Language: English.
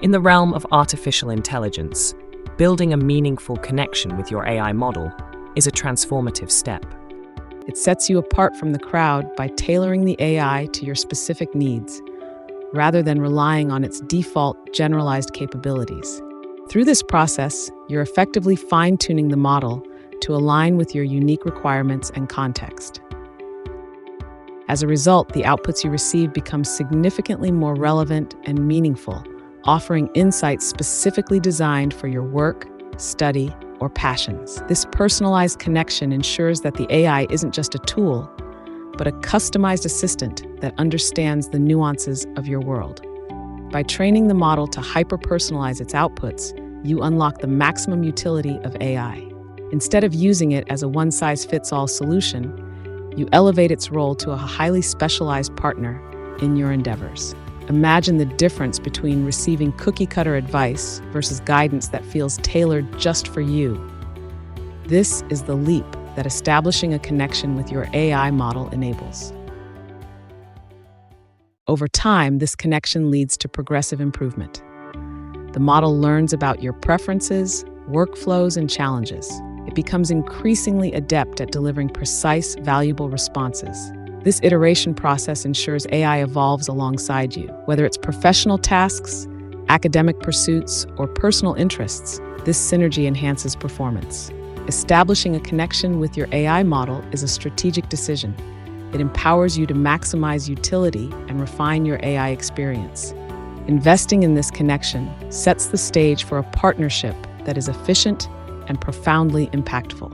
In the realm of artificial intelligence, building a meaningful connection with your AI model is a transformative step. It sets you apart from the crowd by tailoring the AI to your specific needs, rather than relying on its default generalized capabilities. Through this process, you're effectively fine-tuning the model to align with your unique requirements and context. As a result, the outputs you receive become significantly more relevant and meaningful, offering insights specifically designed for your work, study, or passions. This personalized connection ensures that the AI isn't just a tool, but a customized assistant that understands the nuances of your world. By training the model to hyper-personalize its outputs, you unlock the maximum utility of AI. Instead of using it as a one-size-fits-all solution, you elevate its role to a highly specialized partner in your endeavors. Imagine the difference between receiving cookie-cutter advice versus guidance that feels tailored just for you. This is the leap that establishing a connection with your AI model enables. Over time, this connection leads to progressive improvement. The model learns about your preferences, workflows, and challenges. It becomes increasingly adept at delivering precise, valuable responses. This iteration process ensures AI evolves alongside you. Whether it's professional tasks, academic pursuits, or personal interests, this synergy enhances performance. Establishing a connection with your AI model is a strategic decision. It empowers you to maximize utility and refine your AI experience. Investing in this connection sets the stage for a partnership that is efficient and profoundly impactful.